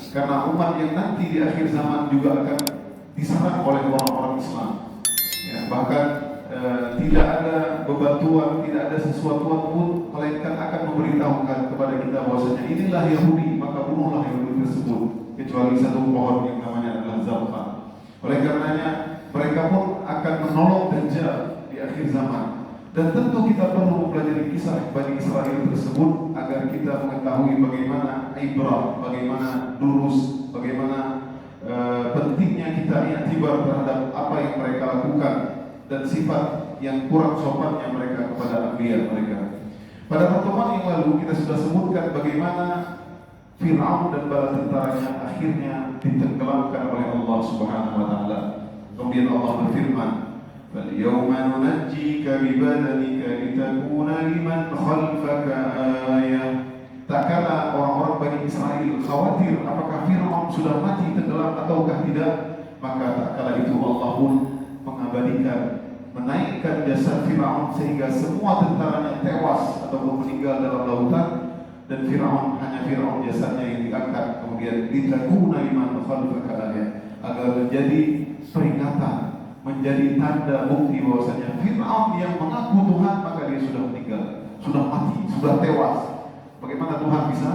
karena umat yang nanti di akhir zaman juga akan diserang oleh orang-orang Islam. Ya, bahkan tidak ada bebatuan, tidak ada sesuatu pun, melainkan akan memberitahukan kepada kita bahwasanya inilah Yahudi, maka bunuhlah Yahudi tersebut, kecuali satu pohon yang namanya adalah Zalfa. Oleh karenanya mereka pun akan menolong Dajjal di akhir zaman. Dan tentu kita perlu mempelajari kisah Bani Israel tersebut agar kita mengetahui bagaimana ibrah, bagaimana durus, bagaimana pentingnya kita i'tibar terhadap apa yang mereka lakukan dan sifat yang kurang sopannya mereka kepada anbiya mereka. Pada pertemuan yang lalu kita sudah sebutkan bagaimana Fir'aun dan bala tentaranya akhirnya ditenggelamkan oleh Allah Subhanahu wa taala. Kemudian Allah berfirman, فَالْيَوْمَ نُنَجِّيكَ بِبَدَنِكَ لِتَكُونَ لِمَنْ خَلْفَكَ آيَةً. Tak kala orang-orang Bani Israel khawatir apakah Fir'aun sudah mati tenggelam ataukah tidak, maka tak kala itu Allah pun mengabadikan, menaikkan jasad Fir'aun sehingga semua tentaranya tewas ataupun meninggal dalam lautan, dan Fir'aun, hanya Fir'aun jasadnya yang diangkat. Kemudian litakuna liman khalfaka ayah, agar menjadi peringatan, menjadi tanda bukti bahwasanya Fir'aun yang mengaku Tuhan maka dia sudah meninggal, sudah mati, sudah tewas. Bagaimana Tuhan bisa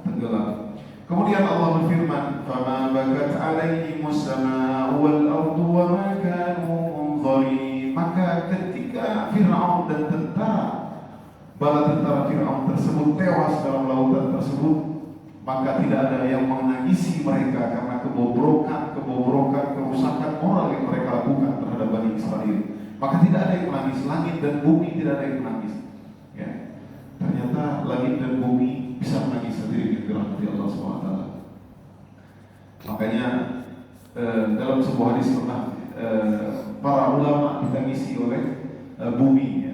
tenggelam? Kemudian Allah berfirman, "Fama bakat 'alaihimus samaa'u wal ardu wa ma kanu munzirin." Maka ketika Fir'aun dan bala tentara Fir'aun tersebut tewas dalam lautan tersebut, maka tidak ada yang menangisi mereka karena kebobrokan, kerusakan moral yang mereka lakukan terhadap Bani Israel. Maka tidak ada yang menangis, langit dan bumi tidak ada yang menangis. Ya. Ternyata langit dan bumi bisa menangis sendiri dengan rahmat Allah SWT. Makanya dalam sebuah hadis pernah para ulama ditangisi oleh bumi. Ya.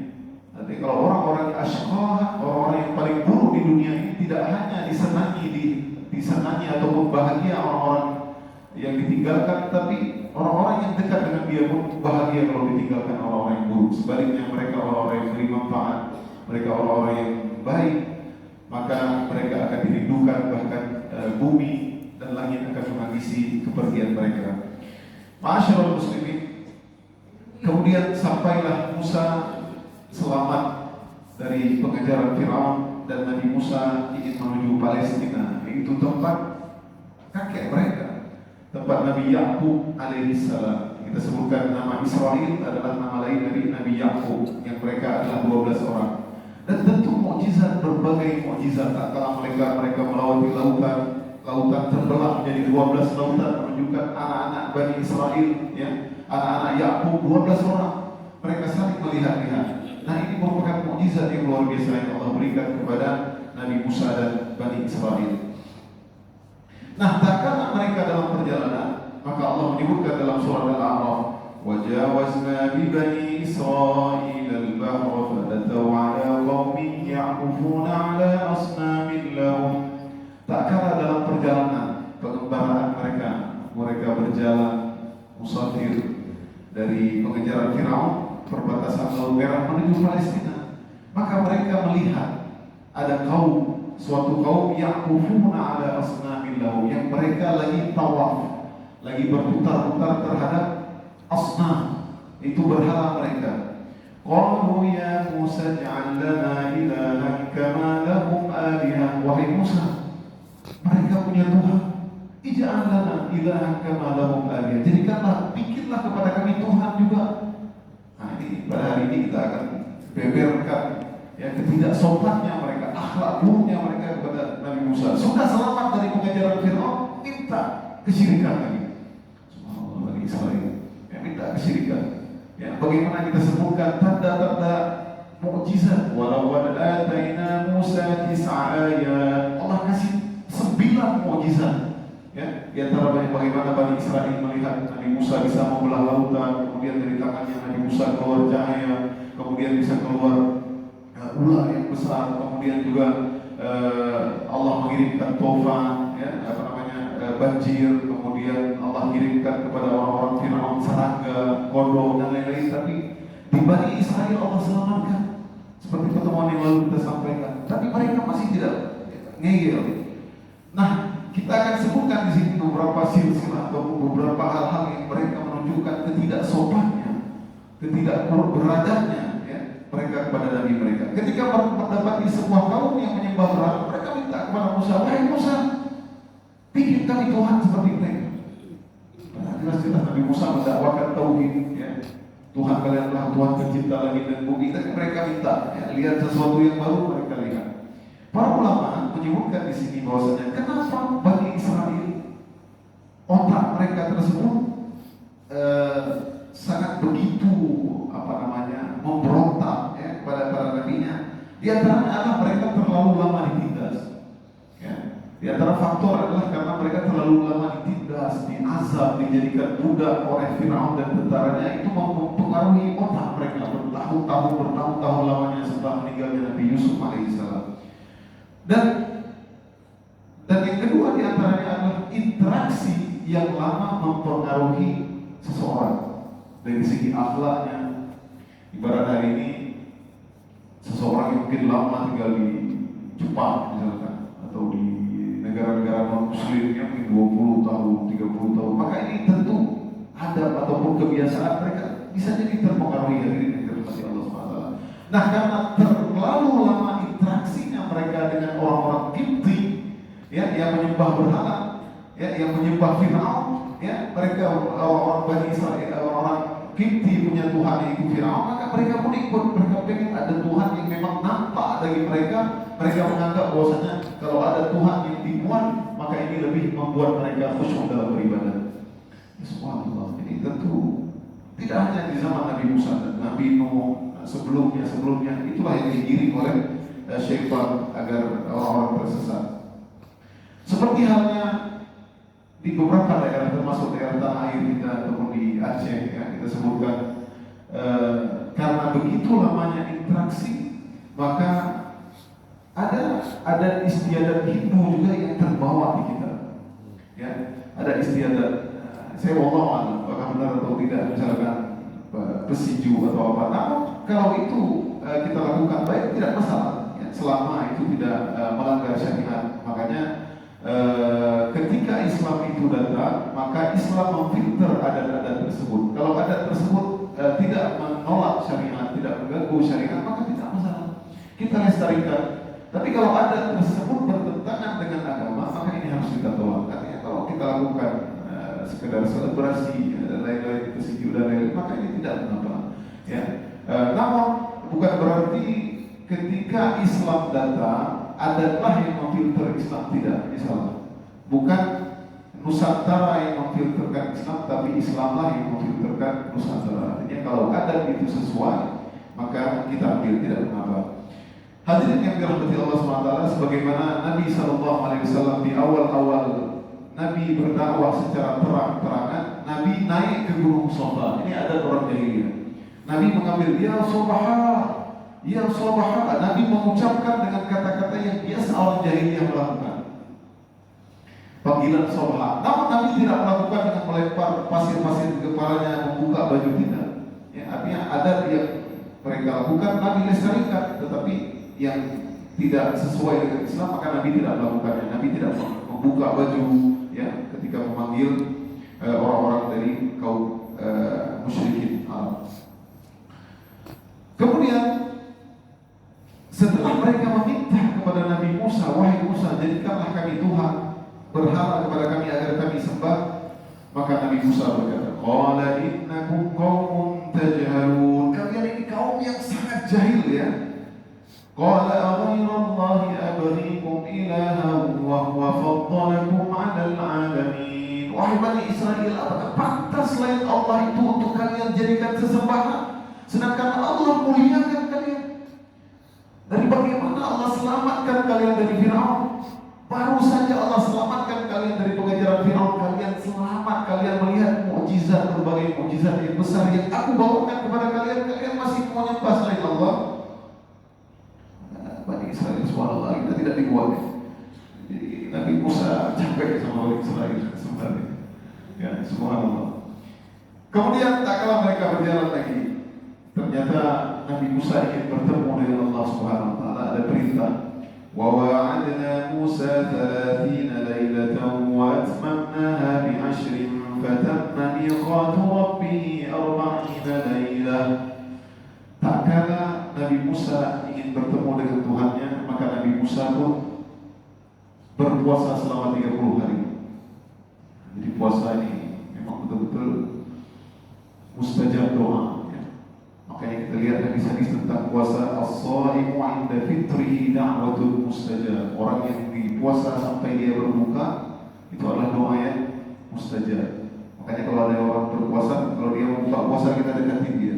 Nanti kalau orang-orang asyqah, orang-orang yang paling buruk di dunia ini tidak hanya disenangi ataupun bahagia orang-orang yang ditinggalkan, tapi orang-orang yang dekat dengan dia pun bahagia kalau ditinggalkan orang-orang yang buruk. Sebaliknya mereka orang-orang yang beri manfaat, mereka orang-orang yang baik, maka mereka akan dirindukan, bahkan bumi dan langit akan menangisi kepergian mereka. Ma'asyiral muslimin, kemudian sampailah Musa selamat dari pengejaran Fir'aun, dan Nabi Musa ingin menuju Palestina, yaitu tempat kakek mereka, tempat Nabi Yakub alaihissalam. Kita sebutkan nama Israel adalah nama lain dari Nabi Yakub, yang mereka adalah 12 orang. Dan tentu mukjizat, berbagai mukjizat. Tak kalah mereka melewati lautan terbelah menjadi 12 lautan, menunjukkan anak-anak Bani Israel, ya, anak-anak Yakub 12 orang. Mereka saling melihat-lihat. Nah, ini merupakan mukjizat yang luar biasa yang Allah berikan kepada Nabi Musa dan Bani Israel. Nah, tak kalah mereka dalam perjalanan, maka Allah menyebutkan dalam surah Al-A'raf, وَجَاوَزْنَا بِبَنِي إِسْرَائِيلَ الْبَحْرَ فَأَتَوْا عَلَى قَوْمٍ يَعْكُفُونَ عَلَى أَصْنَامٍ لَهُمْ. Tak kalah dalam perjalanan pengembaraan mereka berjalan musafir dari pengejaran Fir'aun, perbatasan Laut Merah menuju Palestina. Maka mereka melihat ada suatu kaum yang yaqufuna ala asnamin lahum, yang mereka lagi tawaf, lagi berputar-putar terhadap asnam, itu berhala mereka. Qalu ya Musa ij'al lana ilahan kama lahum alihah. Wahai Musa, mereka punya Tuhan. Ij'al lana ilahan kama lahum alihah. Jadikanlah, bikinlah kepada kami Tuhan juga. Nah, ini pada hari ini kita akan beberkan ya ketidaksopannya mereka, akhlak buruknya mereka kepada Nabi Musa. Sudah selamat dari pengejaran Fir'aun, minta kesyirikan lagi. Subhanallah, Bani Israel, ya, minta kesyirikan. Ya, bagaimana kita sebutkan tanda-tanda mukjizat. Walau ataina Musa tis'a ayat. Allah kasih 9 mukjizat. Ya, di antara bagaimana Bani Israel melihat Nabi Musa bisa membelah lautan, kemudian dari tangannya Nabi Musa keluar cahaya, kemudian bisa keluar ular yang besar, kemudian juga Allah mengirimkan tofan, ya, banjir, kemudian Allah kirimkan kepada orang-orang Fir'aun serangga, kodok dan lain-lain. Tapi di Bani Israel Allah selamatkan, seperti pertemuan yang lalu kita sampaikan. Tapi mereka masih tidak ngeyel. Nah, kita akan sebutkan di beberapa silsilah atau beberapa hal-hal yang mereka menunjukkan ketidaksopannya, ketidakberadannya ya, mereka kepada Nabi mereka. Ketika mendapati sebuah kaum yang menyembah berhala, mereka minta kepada Musa, wahai Musa, bikin kami Tuhan seperti mereka. Jelas-jelas Nabi Musa mendakwakan tauhid ya. Tuhan kalian adalah Tuhan pencipta langit dan bumi, tapi mereka minta ya, lihat sesuatu yang baru mereka lihat. Para ulama menyebutkan di sini bahwasanya kenapa Bani Israel otak mereka tersebut sangat begitu memberontak ya, kepada para nabinya. Di antaranya adalah mereka terlalu lama ditindas. Ya. Di antara faktor adalah karena mereka terlalu lama ditindas, diazab, dijadikan budak oleh Firaun dan tentaranya. Itu mempengaruhi otak mereka bertahun-tahun lamanya setelah meninggalnya Nabi Yusuf alaihissalam. Dan yang kedua di antaranya adalah interaksi yang lama mempengaruhi seseorang dari segi akhlaknya. Ibarat hari ini seseorang yang mungkin lama tinggal di Jepang misalkan, atau di negara-negara non-muslim yang mungkin 20 tahun, 30 tahun, maka ini tentu adab ataupun kebiasaan mereka bisa jadi terpengaruhi hadirin yang dirahmati Allah SWT. Nah, karena terlalu lama interaksinya mereka dengan orang-orang Kipti ya, yang menyembah berhala ya, yang menyembah Firaun ya, mereka orang Bani Israel, orang Kipti punya Tuhan yaitu Firaun, maka mereka pun ikut. Mereka pengen ada Tuhan yang memang nampak bagi mereka. Mereka menganggap bahwasanya kalau ada Tuhan yang dibuat, maka ini lebih membuat mereka khusyuk dalam beribadah. Subhanallah. Ini tentu tidak hanya di zaman Nabi Musa dan Nabi Nuh, sebelumnya itulah yang digiring oleh syaitan agar orang-orang tersesat. Seperti halnya di beberapa daerah, termasuk daerah tanah air kita ataupun di Aceh ya, kita sebutkan karena begitu lamanya interaksi, maka ada istiadat Hindu juga yang terbawa di kita ya, ada istiadat. Saya wallahu apakah benar atau tidak, misalkan pesinju atau apa. Namun kalau itu kita lakukan baik, tidak masalah ya, selama itu tidak melanggar syariat. Makanya ketika Islam itu datang, maka Islam memfilter adat-adat tersebut. Kalau adat tersebut tidak menolak syariat, tidak mengganggu syariat, maka tidak masalah, kita lestarikan. Tapi kalau adat tersebut bertentangan dengan agama, maka ini harus kita tolak. Artinya kalau kita lakukan sekedar selebrasi dan lain-lain, pesinju dan lain-lain, maka ini tidak mengapa ya. Namun bukan berarti ketika Islam datang adatlah yang memfilter Islam, tidak. Misalnya bukan Nusantara yang memfilterkan Islam, tapi Islamlah yang memfilterkan Nusantara. Artinya kalau adat itu sesuai, maka kita ambil, tidak mengapa. Hadirin yang dirahmati Allah SWT, sebagaimana Nabi SAW di awal-awal Nabi berdakwah secara terang-terangan, Nabi naik ke gunung Safa. Ini ada orang jahiliyah. Nabi mengambil ya Sabaha. Nabi mengucapkan dengan kata-kata yang biasa orang jahiliyah melakukan, panggilan Sabaha. Namun Nabi tidak melakukan dengan melempar pasir-pasir di kepalanya, membuka baju, tidak. Ya, artinya adat yang mereka lakukan Nabi lestarikan, tetapi yang tidak sesuai dengan Islam maka Nabi tidak melakukannya. Nabi tidak membuka baju ya ketika memanggil orang-orang dari kaum musyrikin Arab. Kemudian setelah mereka meminta kepada Nabi Musa, wahai Musa, jadikanlah kami Tuhan, berhala kepada kami agar kami sembah, maka Nabi Musa berkata, qala innakum qaumun tajhalun, kalian ini kaum yang sangat jahil ya. Qala aghairallahi abghikum ilahan wa huwa faddalakum 'alal 'alamin. Wahai Bani Israel, apakah pantas selain Allah itu untuk kalian jadikan sesembahan, sedangkan Allah muliakan kalian? Dari bagaimana Allah selamatkan kalian dari Firaun? Baru saja Allah selamatkan kalian dari pengejaran Firaun, kalian selamat, kalian melihat mukjizat, berbagai mukjizat yang besar yang aku bawakan kepada kalian, kalian masih mau nyembah selain Allah? Bani Israel, subhanallah, kita tidak dibuat. Jadi Nabi Musa capek sama Bani Israel sebenarnya. Ya, subhanallah. Kemudian tak kalah mereka berjalan lagi. Ternyata Nabi Musa ingin bertemu dengan Allah Subhanahu wa taala. Ada perintah, wa wa'adna Musa 30 lailatan wa atmamnaha Musa pun berpuasa selama 30 hari. Jadi puasa ini memang betul-betul mustajab doa, ya. Makanya kita lihat hadis-hadis tentang puasa, as-shaimu 'inda fitrihi da'watul mustajab. Orang yang puasa sampai dia berbuka itu adalah doa yang mustajab. Makanya kalau ada orang berpuasa, kalau dia membuka puasa kita dekatin dia,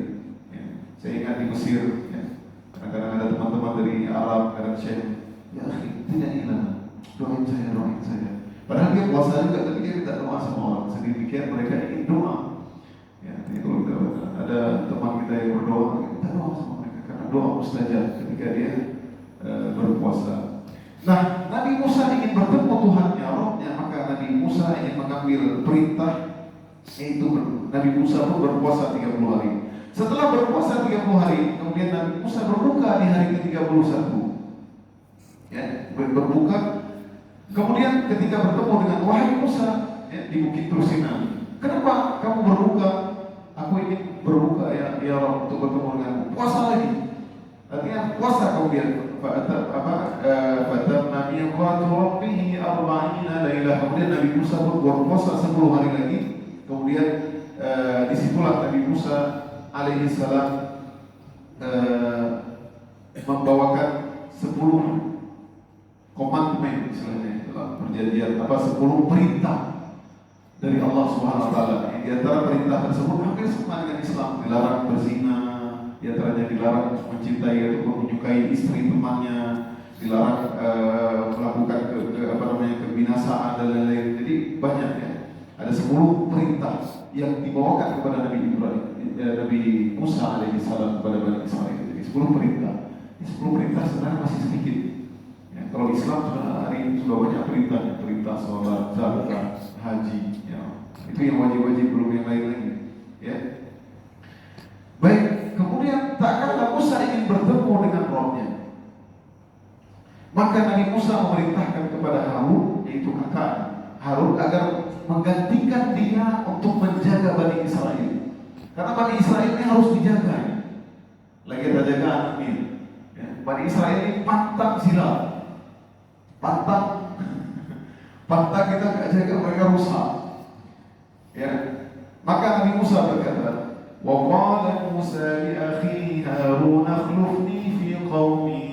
ya. Saya ingat di Mesir, ya. Kadang-kadang ada teman-teman dari Arab, kadang Syekh, ya tidak hilang, doain saya. Padahal dia puasa juga, tapi dia minta doa sama orang. Sedemikian mereka ingin doa. Ya, jadi kalau ada teman kita yang berdoa, kita doa sama mereka karena doa mustajab ketika dia berpuasa. Nah, Nabi Musa ingin bertemu Tuhannya, Rabbnya, maka Nabi Musa ingin mengambil perintah, yaitu Nabi Musa pun berpuasa 30 hari. Setelah berpuasa 30 hari, kemudian Nabi Musa berbuka di hari ke-31. Ya, berbuka. Kemudian ketika bertemu dengan wahai Musa, ya, di Bukit Tursinai, kenapa kamu berbuka? Aku ingin berbuka ya Rabb, untuk bertemu denganmu. Puasa lagi. Artinya puasa kemudian fatamma miqatu rabbih 40 lailah. Kemudian Nabi Musa pun berpuasa 10 hari lagi. Kemudian disitulah Nabi Musa alaihi salam membawakan 10 komandmen, istilahnya itulah perjanjian 10 perintah dari Allah Subhanahu wa taala. Di antara perintah tersebut hampir sama dengan Islam, dilarang berzina, di antaranya dilarang mencintai atau menyukai istri temannya, dilarang melakukan kebinasaan dan lain-lain. Jadi banyak, ya. Ada 10 perintah yang dibawakan kepada Nabi Musa alaihi salam kepada Bani Israel. Jadi 10 perintah. Ini 10 perintah sebenarnya masih sedikit. Ya, kalau Islam hari ini sudah banyak perintahnya, perintah sholat, zakat, haji, ya. Itu yang wajib-wajib, belum yang lain lagi, ya. Baik, kemudian takkanlah Musa ingin bertemu dengan Rabbnya. Maka Nabi Musa memerintahkan kepada Harun, yaitu kakak Harun, agar menggantikan dia untuk menjaga Bani Israel. Karena Bani Israel ini harus dijaga. Lagi ada jaga anak ini. Ya, Bani Israel ini pantang silap. Pantang kita nggak jaga, mereka rusak. Ya, maka Nabi Musa berkata, wa qala Musa li akhi Harun akhlifni fi qaumi.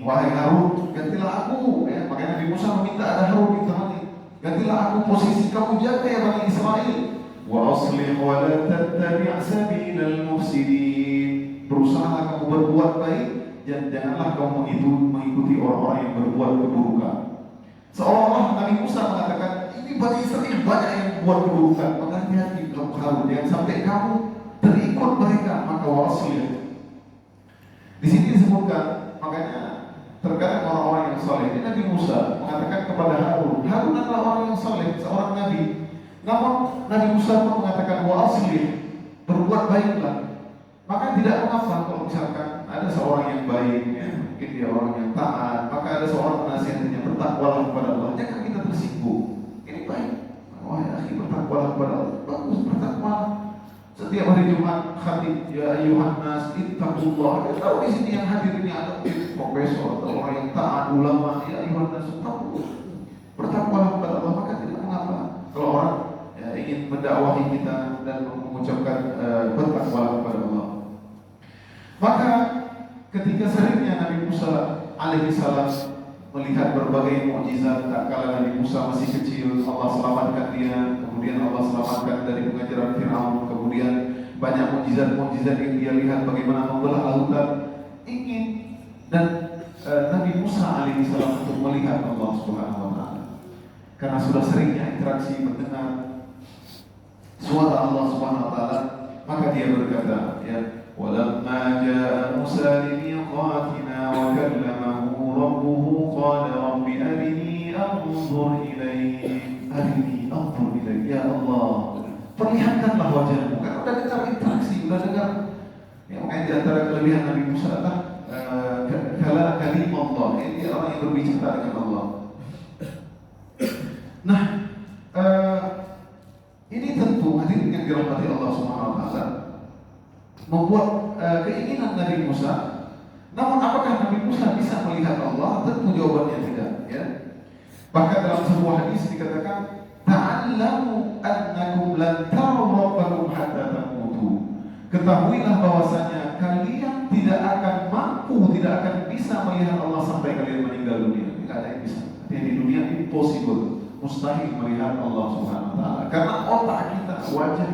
Wahai Harun, gantilah aku. Ya, maka Nabi Musa meminta ada Harun ditemani. Gantilah aku posisi kamu jaga ya Bani Israel. Wa aslih wa la tattabi' sabilal mufsidin. Berusahalah kamu berbuat baik dan janganlah kamu mengikuti orang-orang yang berbuat keburukan. Seolah-olah Nabi Musa mengatakan, ini Bani Israel banyak yang membuat keburukan, maka hati-hati kamu Harun, jangan sampai kamu terikut mereka. Maka waslih. Di sini disebutkan, makanya terkadang orang-orang yang saleh, ini Nabi Musa mengatakan kepada Harun adalah orang yang saleh, seorang nabi. Namun Nabi Musa pun mengatakan waslih, berbuat baiklah. Maka tidak mengapa kalau misalkan ada seorang yang baik, ya, mungkin dia orang yang taat, maka ada seorang penasihatnya, bertakwalah kepada Allah. Jangan kita tersinggung. Ini baik. Wah, ya, bertakwalah kepada Allah. Bagus, bertakwalah. Setiap hari Jumat khatib, ya ayyuhan nas ittaqullah. Tahu di sini yang hadir ini ada profesor atau orang yang taat, ulama, ya ayyuhan nas ittaqullah. Bertakwalah kepada Allah, maka tidak mengapa kalau orang ingin mendakwahi kita dan mengucapkan bertakwalah kepada Allah. Maka ketika seringnya Nabi Musa alaihi salam melihat berbagai mukjizat, tak kala Nabi Musa masih kecil, Allah selamatkan dia, kemudian Allah selamatkan dari pengajaran Fir'aun, kemudian banyak mukjizat-mukjizat yang dia lihat bagaimana membelah lautan, ingin dan Nabi Musa alaihi salam untuk melihat Allah Subhanahu wa taala. Karena sudah seringnya interaksi mendengar suara Allah Subhanahu wa taala, maka dia berkata, ya, walamma jaa Musa limiqatina wa kallamahu rabbuhu qala rabbi arini anzur ilayk. Ya Allah, perlihatkanlah wajahmu. Kan udah dengar interaksi, udah dengar. Ya, makanya di antara kelebihan Nabi Musa adalah kalim Allah, dia orang yang berbicara dengan Allah. Nah, ini tentu hadirin yang dirahmati Allah Subhanahu wa taala membuat keinginan Nabi Musa Namun apakah Nabi Musa bisa melihat Allah? Tentu jawabannya tidak, ya. Bahkan dalam sebuah hadis dikatakan, ta'allamu annakum lan taru rabbakum hatta tamutu. Ketahuilah bahwasanya kalian tidak akan mampu, tidak akan bisa melihat Allah sampai kalian meninggal dunia. Tidak ada yang bisa. Artinya di dunia impossible, mustahil melihat Allah Subhanahu wa taala. Karena otak kita, wajah.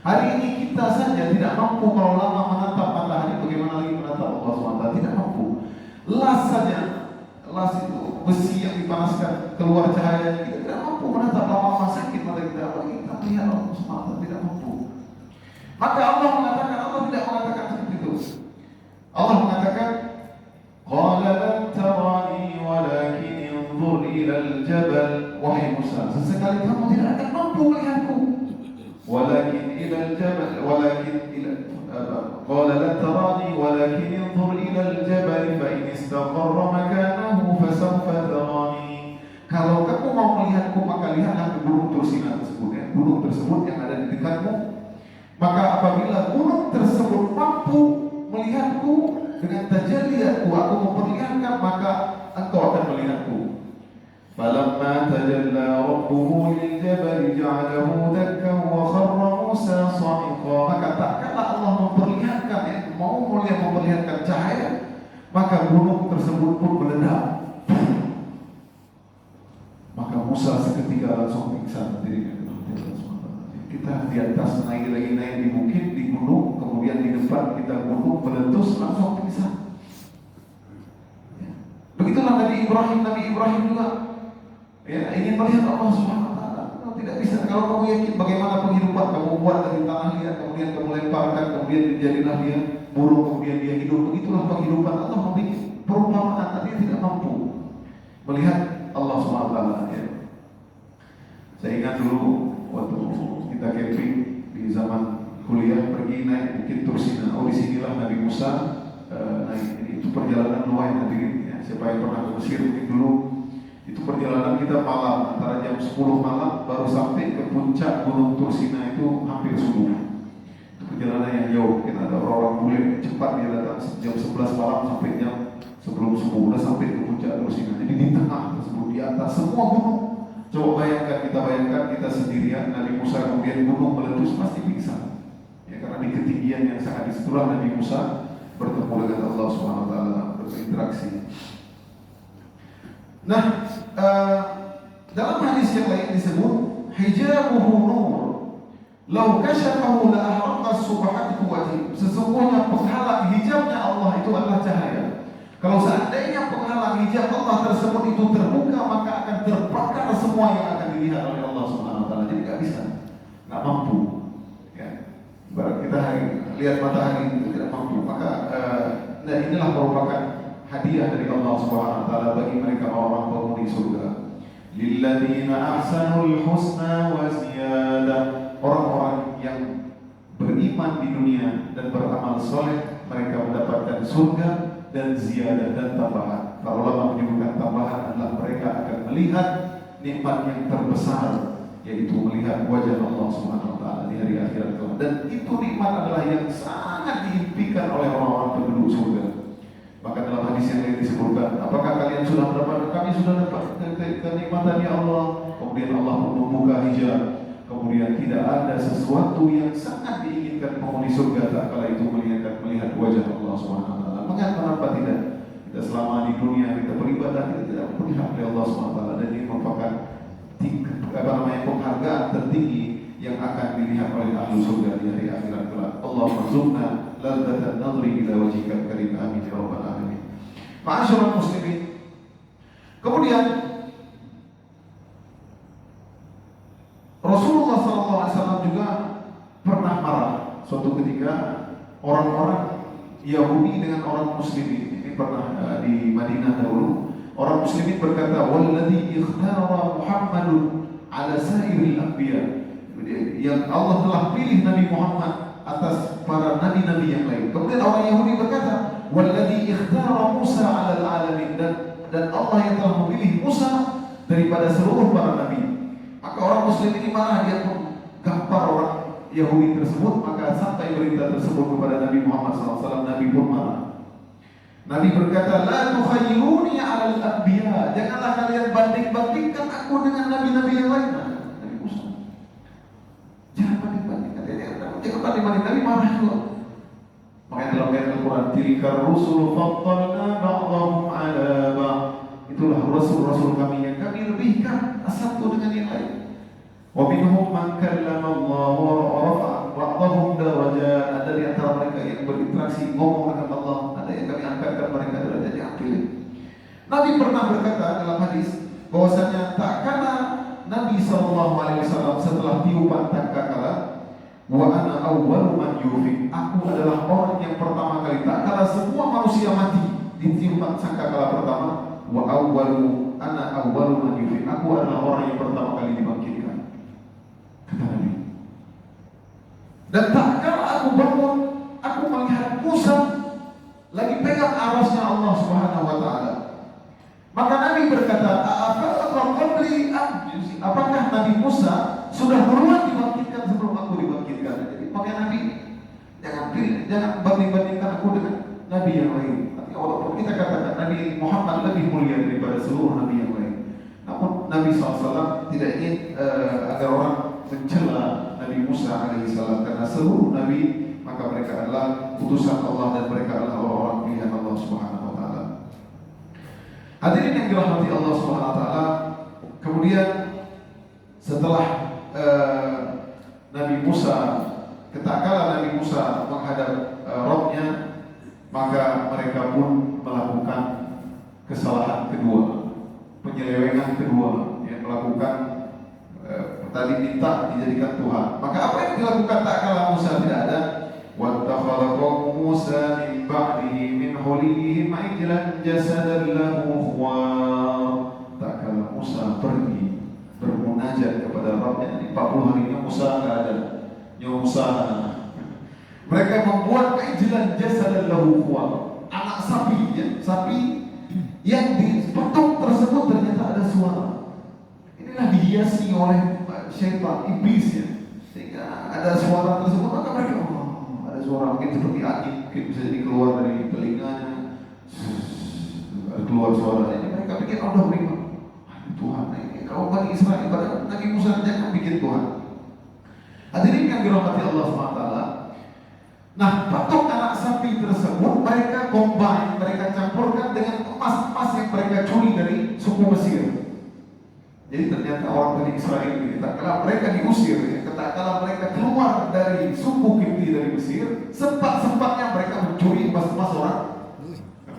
Hari ini kita saja tidak mampu kalau lama menatap matahari, bagaimana lagi menatap Allah Subhanahu wa taala? Tidak mampu. Las saja, las itu besi yang dipanaskan keluar cahayanya, kita tidak mampu menatap, lama-lama sakit mata kita. Apalagi kita melihat Allah Subhanahu wa taala, tidak mampu. Maka Allah mengatakan, Allah tidak mengatakan seperti itu. Allah mengatakan, qala lan tarani walakin inzur ila al-jabal. Wahai Musa, sesekali kamu tidak akan mampu melihatku. Walakin ila al-jabal, walakin ila qala lan tarani walakin inzur ila al-jabal fa in istaqarra makanahu fasawfa tarani. Kalau kamu mau melihatku, maka lihatlah ke gunung Tursina tersebut, ya. Gunung tersebut yang ada di dekatmu. Maka apabila gunung tersebut mampu melihatku dengan tajalliatku, aku memperlihatkan, maka engkau akan melihatku. Falamma tajalla rabbuhu liljabali ja'alahu dakkan wa kharra Musa sa'iqa. Maka tatkala Allah memperlihatkan, ya, mau memperlihatkan cahaya, maka gunung tersebut pun meledak. Maka Musa seketika langsung pingsan dirinya. Kita di atas naik di bukit, di gunung, kemudian di depan kita gunung meletus, langsung pingsan. Begitulah Nabi Ibrahim juga, ya, ingin melihat Allah Subhanahu wa taala. Tidak bisa. Kalau kamu yakin bagaimana penghidupan, kamu buat dari tanah liat, kemudian kamu lemparkan, kemudian menjadilah dia burung, kemudian dia hidup. Begitulah penghidupan. Allah membuat perumpamaan, tapi dia tidak mampu melihat Allah Subhanahu wa taala, ya. Saya ingat dulu waktu kita camping di zaman kuliah, pergi naik Bukit Tursina. Oh, disinilah Nabi Musa naik. Itu perjalanan lumayan hadirin, ya. Siapa yang pernah ke Mesir mungkin dulu, itu perjalanan kita malam, antara jam 10 malam baru sampai ke puncak Gunung Tursina, itu hampir subuh. Itu perjalanan yang jauh. Kita ada orang-orang bule cepat, dia datang jam 11 malam sampai jam sebelum subuh udah sampai ke puncak Tursina. Jadi di tengah tersebut, di atas semua gunung. Coba bayangkan kita sendirian, Nabi Musa kemudian gunung meletus, pasti pingsan. Ya, karena di ketinggian yang sangat disitulah Nabi Musa bertemu dengan Allah Subhanahu wa taala, berinteraksi. Nah, dalam hadis yang lain disebut hijabuhu nur, law kashafahu la ahraqa subhatu wajhi. Sesungguhnya penghalang hijabnya Allah itu adalah cahaya. Kalau seandainya penghalang hijab Allah tersebut itu terbuka, maka akan terbakar semua yang akan dilihat oleh Allah Subhanahu wa taala. Jadi nggak bisa, nggak mampu. Ya. Ibarat kita lihat matahari itu tidak mampu. Maka nah inilah merupakan hadiah dari Allah Subhanahu wa taala bagi mereka orang penghuni surga. Lilladzina ahsanul husna wa ziyadah. Orang-orang yang beriman di dunia dan beramal soleh, mereka mendapatkan surga dan ziyadah dan tambahan. Para ulama menyebutkan tambahan adalah mereka akan melihat nikmat yang terbesar, yaitu melihat wajah Allah Subhanahu wa taala di hari akhirat kelak. Dan itu nikmat adalah yang sangat diimpikan oleh orang-orang penduduk surga. Maka dalam hadis yang lain disebutkan, apakah kalian sudah mendapat? Kami sudah dapat kenikmatan ya Allah. Kemudian Allah membuka hijab. Kemudian tidak ada sesuatu yang sangat diinginkan penghuni surga tak kala itu melihat wajah Allah Subhanahu wa taala. Mengapa tidak? Kita selama di dunia kita beribadah, kita tidak melihat oleh Allah Subhanahu wa taala, dan ini merupakan penghargaan tertinggi yang akan dilihat oleh ahli surga di hari akhirat kelak. Allah marzuqna ladzatan nadri ila wajhikal karim, amin ya rabbal alamin. Ma'asyiral muslimin. Kemudian Rasulullah SAW juga pernah marah suatu ketika orang-orang Yahudi dengan orang Muslimin. Ini pernah di Madinah dahulu. Orang Muslimin berkata, "Walladzi ikhtara Muhammadun ala sa'iril anbiya." Yang Allah telah pilih Nabi Muhammad atas para nabi-nabi yang lain. Kemudian orang Yahudi berkata, "Walladzi ikhtara Musa 'alal 'alamin." Dan Allah yang telah memilih Musa daripada seluruh para nabi. Maka orang Muslim ini marah, dia pun gampar orang Yahudi tersebut. Maka sampai berita tersebut kepada Nabi Muhammad SAW, Nabi pun marah. Nabi berkata, la tukhayyiruni 'alal anbiya. Janganlah kalian banding-bandingkan aku dengan nabi-nabi yang lain. Nabi Musa. Jangan banding-bandingkan. Jangan banding-bandingkan. Nabi marah juga. Makanya dalam ayat Al-Quran, tilkar rusul faddalna ba'dahum 'ala ba'd. Itulah rasul-rasul kami yang kami lebihkan satu dengan yang lain. Wa minhum man kallama Allah wa rafa'a ba'dahum darajat. Ada di antara mereka yang berinteraksi ngomong dengan Allah, ada yang kami angkatkan mereka derajat yang pilih. Nabi pernah berkata dalam hadis bahwasanya tak kala Nabi SAW setelah tiupan sangkakala, wa ana awwalu man yufik. Aku adalah orang yang pertama kali, tak kala semua manusia mati di tiupan sangkakala pertama, wa ana awwalu man yufik. Aku adalah orang yang pertama kali dibangkitkan. Kata Nabi. Dan tak kala aku bangun, aku melihat Musa lagi pegang arasnya Allah Subhanahu wa taala. Maka Nabi berkata, apakah Nabi Musa sudah duluan dibangkitkan sebelum aku dibangkitkan? Jadi makanya Nabi jangan banding-bandingkan aku dengan Nabi yang lain. Walaupun kita katakan Nabi Muhammad lebih mulia daripada seluruh Nabi yang lain, namun Nabi SAW tidak ingin agar orang mencela Nabi Musa alaihissalam, karena seluruh Nabi maka mereka adalah utusan Allah dan mereka adalah orang-orang pilihan Allah Subhanahu wa taala. Hadirin yang dirahmati Allah Subhanahu wa taala, kemudian setelah Nabi Musa, ketakala Nabi Musa menghadap Rabb-nya, maka mereka pun melakukan kesalahan kedua, penyelewengan kedua, yang melakukan tadi minta dijadikan Tuhan. Maka apa yang dilakukan tatkala Musa tidak ada? وَاتَّخَذَ قَوْمُ مُوسَى مِنْ بَعْدِهِ مِنْ حُلِيِّهِمْ عِجْلًا جَسَدًا لَهُ خُوَارٌ. Tatkala Musa pergi bermunajat kepada Rabb-nya, di 40 harinya Musa tidak ada. Ya Musa, mereka membuat ijlan jasadan lahu khawar, anak sapi, ya, sapi yang di patung tersebut ternyata ada suara. Inilah dihiasi oleh syaitan, iblis, ya, sehingga ada suara tersebut. Maka mereka, ada suara mungkin seperti angin, mungkin bisa jadi keluar dari telinganya, keluar suara. Ini mereka pikir Allah beriman, Tuhan ini kalau Bani Israel, Nabi Musa jangan bikin Tuhan. Hadirin yang dirahmati Allah SWT. Nah, patung anak sapi tersebut mereka combine, mereka campurkan dengan emas-emas yang mereka curi dari suku Mesir. Jadi ternyata orang Bani Israel ini, tatkala mereka diusir, tatkala mereka keluar dari suku Kipti dari Mesir, sempat-sempatnya mereka mencuri emas-emas orang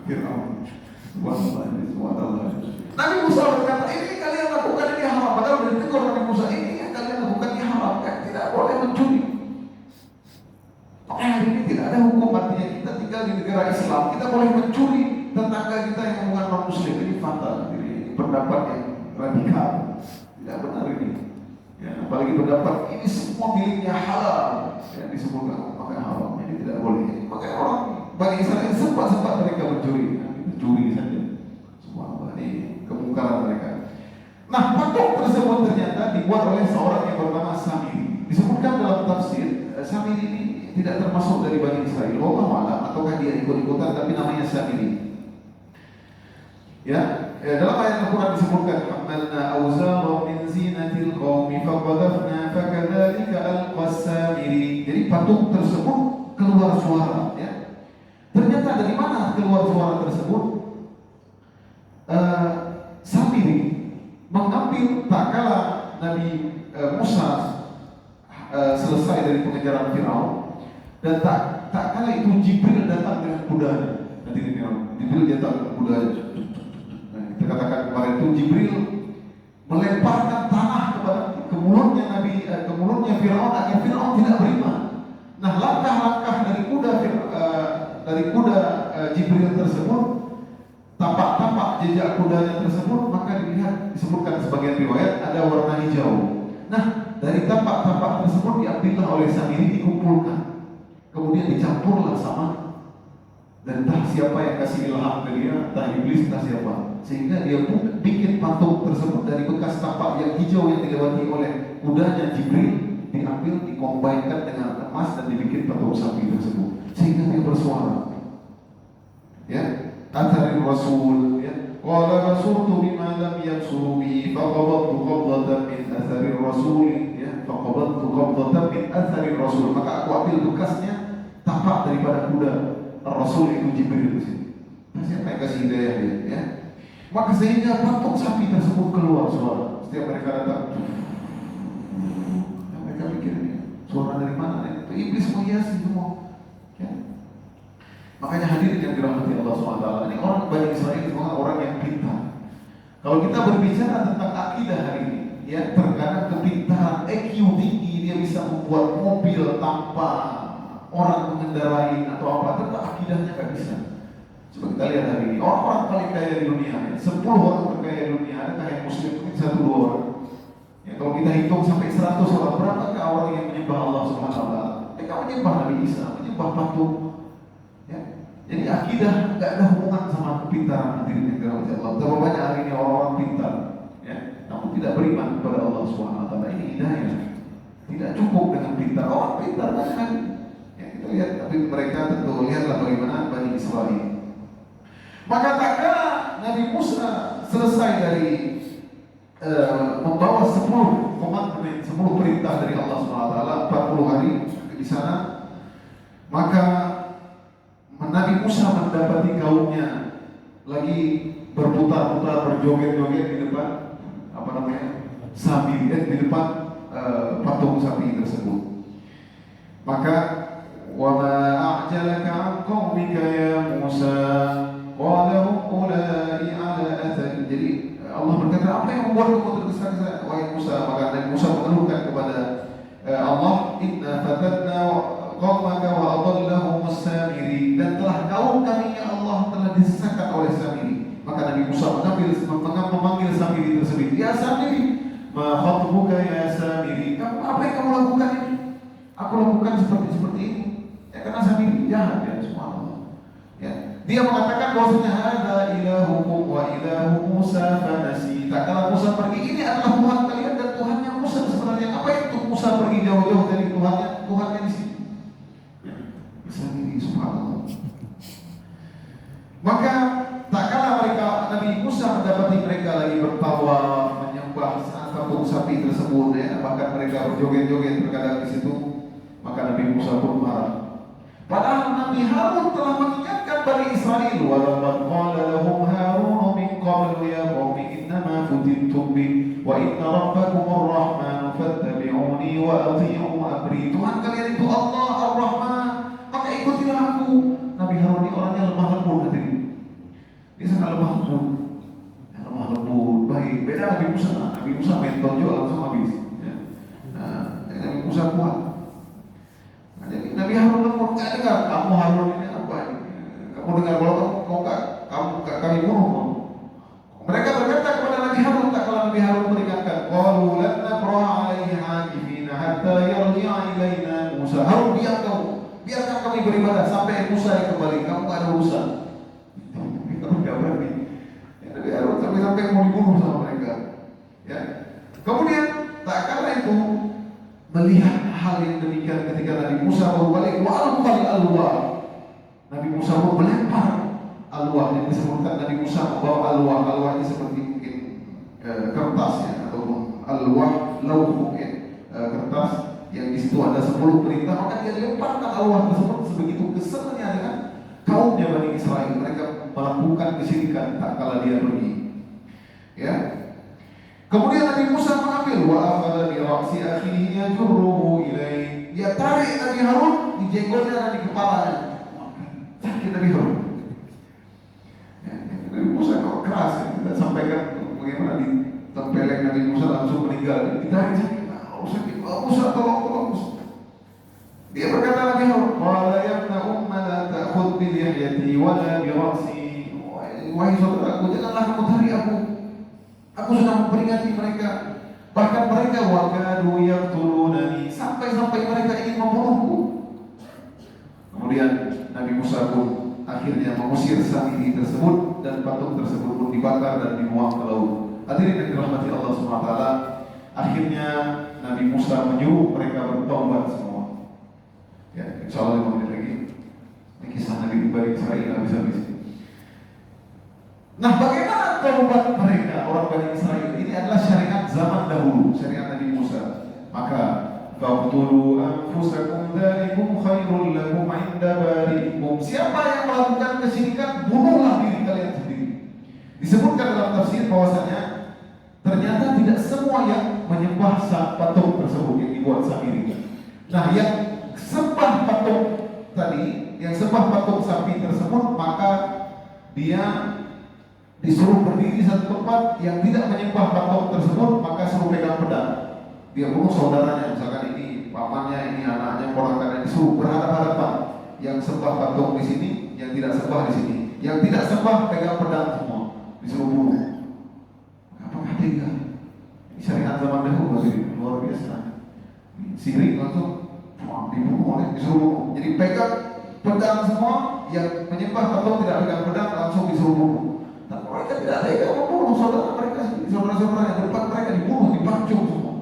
Fir'aun. Nabi Musa berkata, ini kalian lakukan ini haram. Padahal sudah ditegur Nabi Musa, ini yang kalian lakukan ini haram, kan tidak boleh mencuri. Hari ini tidak ada hukum, artinya kita tinggal di negara Islam, kita boleh mencuri tetangga kita yang bukan non Muslim. Ini fatal, ini pendapat yang radikal, tidak benar ini. Ya, apalagi pendapat ini semua miliknya halal, yang disebutkan maka haram, ini tidak boleh. Maka orang Bani Israel sempat mereka mencuri saja. Semua ini kemungkaran mereka. Nah, patung tersebut ternyata dibuat oleh seorang yang bernama Samiri. Disebutkan dalam tafsir, Samiri ini tidak termasuk dari Bani Israel. Wallahu a'lam, ataukah dia ikut-ikutan, tapi namanya Samiri. Ya, dalam ayat Al-Quran disebutkan, "Hamalna awzara min zinatil qaumi faqadhafna fakadzalika al-Samiri." Jadi patung tersebut keluar suara, ya. Ternyata dari mana keluar suara tersebut? Samiri mengambil tatkala Nabi Musa selesai dari pengejaran Firaun, dan tak kala itu Jibril datang dengan kudanya. Nanti Jibril datang dengan kudanya. Nah, kita katakan kemarin itu Jibril melemparkan tanah ke mulutnya Firaun agar Firaun tidak beriman. Nah, langkah-langkah dari kuda Jibril tersebut, tapak-tapak jejak kudanya tersebut, maka disebutkan sebagian riwayat ada warna hijau. Nah, dari tapak-tapak tersebut diambillah oleh Samiri, dikumpulkan, kemudian dicampurlah sama, dan entah siapa yang kasih ilham ke dia, entah iblis, entah siapa, sehingga dia pun bikin patung tersebut dari bekas tapak yang hijau yang dilewati oleh kudanya Jibril, diambil, dikombinkan dengan emas dan dibikin patung sapi tersebut, sehingga dia bersuara. Ya, atharir rasul ya. Qala basurtu bima lam yabsuru bi faqabaltu qabdatan min atharir rasul ya. Faqabaltu qabdatan min atharir rasul. Maka aku ambil bekasnya tapak daripada kuda Rasul itu Jibril di sini. Siapa yang kasih hidayah dia ya. Maka sehingga patok sapi tersebut keluar suara. Setiap mereka datang, mereka mikir suara dari mana? Itu iblis menghiasi semua. Ya. Makanya hadirin yang dirahmati Allah SWT, ini orang Bani Israel semua orang yang pintar. Kalau kita berbicara tentang akidah hari ini, ya terkadang kepintaran EQ tinggi dia bisa membuat mobil tanpa orang mengendarai atau apa, tetapi akidahnya nggak bisa. Coba kita lihat hari ini, orang-orang paling kaya di dunia, 10 orang terkaya di dunia, adakah yang muslim mungkin 1-2 orang? Ya, kalau kita hitung sampai 100 orang, berapakah orang yang menyembah Allah Subhanahu Wa Taala? Mereka menyembah Nabi Isa, menyembah patung. Ya. Jadi akidah nggak ada hubungan sama kepintaran hadirin yang dirahmati Allah. Terlalu banyak hari ini orang-orang pintar, ya, namun tidak beriman kepada Allah Subhanahu Wa Taala. Ini hidayah. Tidak cukup dengan pintar, orang pintar kan? Ya, kita lihat, tapi mereka tentu lihatlah bagaimana Bani Israel. Maka tak kala Nabi Musa selesai dari membawa 10 komitmen, 10 perintah dari Allah SWT 40 hari di sana, maka Nabi Musa mendapati kaumnya lagi berputar-putar, berjoget-joget di depan sapi, di depan patung sapi tersebut. Maka wa ma a'jalaka 'an qaumika ya Musa qala ulai ala athari. Jadi Allah berkata, apa yang membuat kamu tergesa-gesa wahai Musa? Maka Nabi Musa mengeluhkan kepada Allah, inna fatanna qaumaka wa adallahum as-samiri, dan telah kaum kami ya Allah telah disesatkan oleh Samiri. Maka Nabi Musa memanggil Samiri tersebut, ya Samiri, ma khatbuka ya Samiri, apa yang kamu lakukan ini? Aku lakukan seperti ini. Ya, karena Samiri jahat ya, subhanallah. Ya. Dia mengatakan bahwasanya hadza ilahukum wa ilahu Musa fanasi. Tak kala Musa pergi, ini adalah Tuhan kalian dan Tuhannya Musa sebenarnya. Apa itu Musa pergi jauh-jauh dari Tuhannya di sini? Samiri, subhanallah. Maka tak kala Nabi Musa mendapati mereka lagi bertawa menyembah patung sapi tersebut, ya, bahkan mereka berjoget-joget terkadang di situ, maka Nabi Musa pun marah. Padahal Nabi Harun telah mengingatkan Bani Israel, walaqad qala lahum Harun min qablu ya qaumi innama futintum bi wa inna rabbakumur rahman fattabi'uni wa athi'u amri. Tuhan kalian itu Allah Ar-Rahman, maka ikutilah aku. Nabi Harun ini orangnya lemah lembut hadirin. Dia sangat lemah lembut. Lemah lembut, baik. Beda Nabi Musa. Nabi Musa main tonjol langsung habis. Ya. Nabi Musa kuat. Jadi Nabi Harun lembut, nggak dengar. Kamu Harun ini apa ini? Kamu dengar kalau kami bunuh. Mereka berkata kepada Nabi Harun, tak kalau Nabi Harun meringatkan, qalu lan nabraha 'alaihi 'akifina hatta yarji'a ilaina Musa. Harun, biarkan kami beribadah sampai Musa yang kembali. Kamu nggak ada urusan. Kamu nggak berani. Ya, Nabi Harun sampai mau dibunuh sama mereka. Ya. Kemudian tak kala itu melihat hal yang demikian ketika Nabi Musa baru balik, wa'alqal alwah. Nabi Musa pun melempar alwah, yang disebutkan Nabi Musa membawa alwah. Alwah ini seperti mungkin kertas ya, atau alwah lauh mungkin kertas yang di situ ada 10 perintah. Maka dia lemparkan alwah tersebut. Sebegitu keselnya dengan kaumnya Bani Israel, mereka melakukan kesyirikan tak kala dia pergi. Ya. Kemudian Nabi Musa mengambil wa akhadha bi ra'si akhihi yajurruhu ilaihi. Dia tarik Nabi Harun di jenggotnya dan di kepalanya. Sakit Nabi Harun. Ya, Nabi Musa kok keras ya. Kita sampaikan bagaimana ditempeleng Nabi Musa langsung meninggal. Ditarik sakit. Sakit. Musa tolong Musa. Dia berkata Nabi Harun, qala ya ibna umma la ta'khudh bi lihyati wa la bi ra'si. Wahai saudaraku, janganlah kamu tarik aku. Aku sudah memperingati mereka. Bahkan mereka wakadu yaqtulunani, sampai mereka ingin membunuhku. Kemudian Nabi Musa pun akhirnya mengusir Samiri tersebut dan patung tersebut pun dibakar dan dibuang ke laut. Hadirin yang dirahmati Allah SWT, akhirnya Nabi Musa menyuruh mereka bertaubat semua. Ya, insya Allah 5 menit lagi. Ini kisah Nabi Bani Israel habis-habis. Nah, bagaimana taubat mereka orang Bani Israel? Ini adalah syariat zaman dahulu, syariat Nabi Musa. Maka faqtulu anfusakum dzalikum khairul lakum 'inda bari'ikum. Siapa yang melakukan kesyirikan, bunuhlah diri kalian sendiri. Disebutkan dalam tafsir bahwasanya ternyata tidak semua yang menyembah patung tersebut yang dibuat sendiri. Nah, yang sembah patung tadi, yang sembah patung sapi tersebut, maka dia disuruh berdiri di satu tempat. Yang tidak menyembah patung tersebut, maka suruh pegang pedang. Dia bunuh saudaranya, misalkan ini pamannya, ini anaknya, ponakannya, disuruh berhadapan-hadapan. Yang sembah patung di sini, yang tidak sembah di sini. Yang tidak sembah pegang pedang semua, disuruh bunuh. Apakah tega? Ini syariat zaman dahulu, luar biasa. Sirik langsung dibunuh, disuruh bunuh. Jadi pegang pedang semua, yang menyembah patung tidak pegang pedang langsung disuruh bunuh. Dan mereka tidak tega membunuh saudara mereka, saudara-saudara yang depan mereka dibunuh, dipancung semua.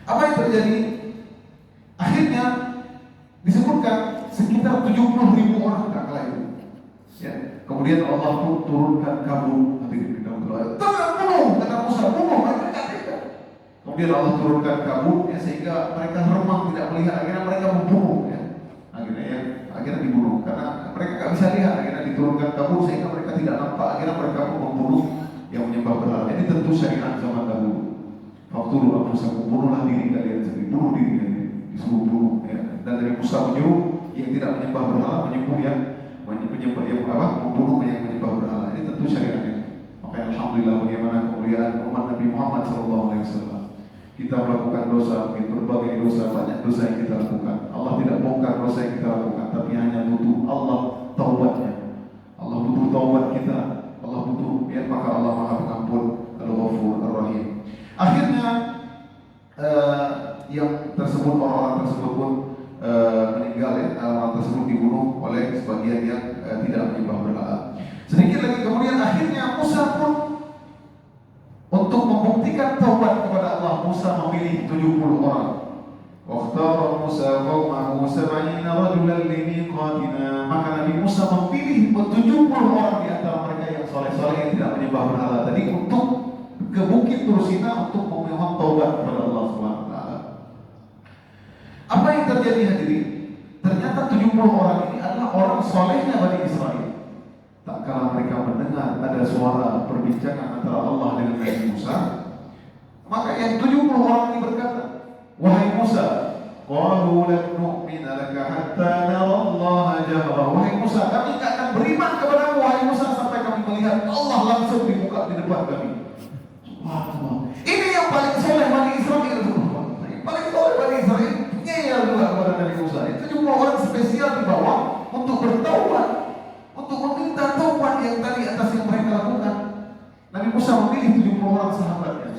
Apa yang terjadi? Akhirnya disebutkan sekitar 70.000 orang tak kalah itu. Ya. Kemudian Allah pun turunkan kabut. Bunuh, kata Musa, bunuh, mereka tidak tega. Kemudian Allah turunkan kabut, ya, sehingga mereka remang tidak melihat. Akhirnya mereka membunuh, ya. Akhirnya dibunuh karena mereka tidak bisa lihat. Akhirnya diturunkan kabut sehingga mereka tidak nampak. Akhirnya mereka pun membunuh yang menyembah berhala. Ini tentu syariat zaman dahulu. Faqtulu anfusakum, bunuhlah diri kalian sendiri, bunuh diri kalian, disuruh bunuh. Ya. Dan dari Musa menyuruh yang tidak menyembah berhala menyembah yang membunuh yang menyembah berhala. Ini tentu syariatnya. Maka alhamdulillah bagaimana kemuliaan umat Nabi Muhammad SAW. Kita melakukan dosa, berbagai dosa, banyak dosa yang kita lakukan. Allah tidak bongkar dosa yang kita lakukan, tapi hanya butuh Allah taubatnya. Allah butuh taubat kita. Allah butuh, ya, maka Allah Maha Pengampun, Al-Ghafur Ar-Rahim. Akhirnya yang tersebut, orang-orang tersebut pun meninggal, ya, orang tersebut dibunuh oleh sebagian yang tidak menyembah berhala. Sedikit lagi kemudian akhirnya Musa pun untuk membuktikan taubat kepada Allah, Musa memilih 70 orang. Waqtara Musa qaumahu 70 rajulan limiqatina. Maka Nabi Musa memilih 70 orang di antara mereka yang soleh-soleh yang tidak menyembah berhala tadi untuk ke Bukit Tursina untuk memohon taubat kepada Allah Subhanahu wa taala. Apa yang terjadi hadirin? Ternyata 70 orang ini adalah orang solehnya Bani Israel. Tak kala mereka mendengar ada suara perbincangan antara Allah dengan Nabi Musa, maka yang 70 orang ini berkata, "Wahai Musa, qalu lan nu'mina laka hatta nara Allah jahra." Wahai Musa, kami tidak akan beriman kepadamu wahai Musa sampai kami melihat Allah langsung di muka di depan kami. Subhanallah. Ini yang paling soleh Bani Israel. Paling soleh Bani Israel ngeyel juga kepada Nabi Musa. Itu 70 orang spesial di bawah untuk bertaubat, untuk meminta taubat yang tadi atas yang mereka lakukan. Nabi Musa memilih 70 orang sahabatnya,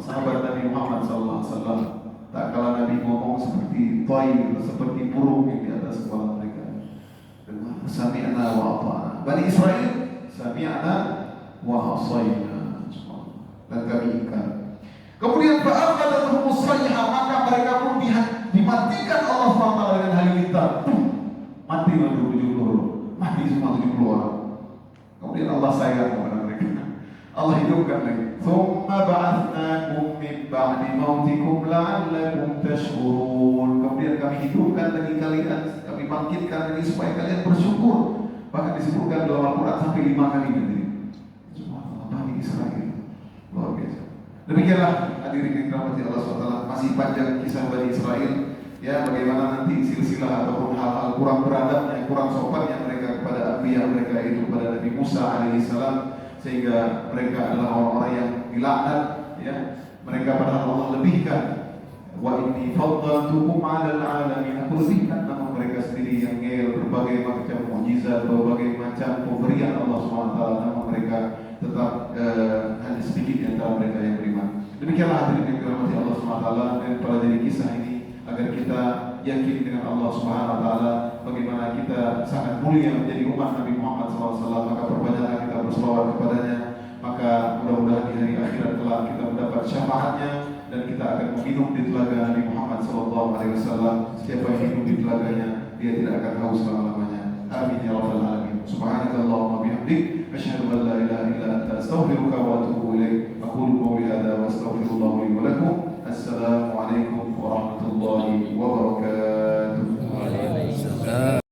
sahabat Nabi Muhammad SAW. Tak kala Nabi ngomong seperti thair, seperti burung yang di atas kepala mereka. Sami'na wa ata'na. Bani Israel, sami'na wa asayna. Dan kami ingkar. Kemudian fa'akhadathum as-sayhah, maka mereka pun dimatikan Allah SWT dengan halilintar. Mati 70, mati semua 70 orang. Kemudian Allah sayang kepada mereka. Allah hidupkan lagi. Tsumma ba'atsnakum min ba'di mautikum la'allakum tashkurun. Kemudian kami hidupkan lagi kalian, kami bangkitkan lagi supaya kalian bersyukur. Bahkan disebutkan dalam Al-Quran sampai 5 kali nanti. Subhanallah, Bani Israel. Luar biasa. Demikianlah hadirin yang dirahmati Allah SWT. Masih panjang kisah Bani Israel. Ya, bagaimana nanti silsilah ataupun hal-hal kurang beradabnya, kurang sopannya mereka kepada anbiya mereka, itu kepada Nabi Musa alaihissalam, sehingga mereka adalah orang-orang yang dilaknat, ya. Mereka padahal Allah lebihkan. Wa inni faddaltukum 'alal 'alamin. Aku lebihkan nama mereka sendiri yang ngel, berbagai macam mukjizat, berbagai macam pemberian Allah SWT, nama mereka tetap hanya sedikit di antara mereka yang beriman. Demikianlah hadirin yang dirahmati Allah SWT, dan pelajari kisah ini agar kita yakin dengan Allah Subhanahu wa taala bagaimana kita sangat mulia menjadi umat Nabi Muhammad SAW. Maka perbanyaklah kita berselawat kepadanya, maka mudah-mudahan di hari akhirat kelak kita mendapat syafaatnya dan kita akan meminum di telaga Nabi Muhammad SAW. Siapa yang minum di telaganya, dia tidak akan haus selama-lamanya. Amin ya rabbal alamin. Subhanakallahumma bihamdik, asyhadu an la ilaha illa anta astaghfiruka wa atubu ilaik. Aqulu qawli hadza wa astaghfirullah li wa lakum. Assalamualaikum warahmatullahi wabarakatuh. Waalaikumsalam.